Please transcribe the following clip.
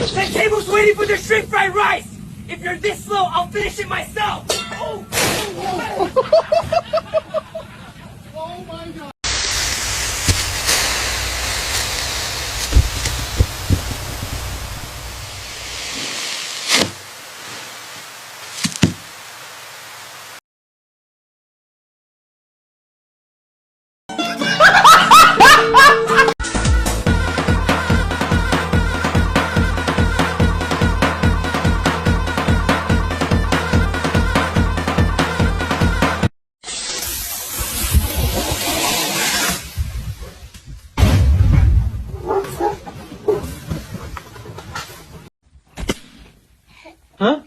The table's waiting for the shrimp fried rice! If you're this slow, I'll finish it myself! Oh! Oh my God! Huh?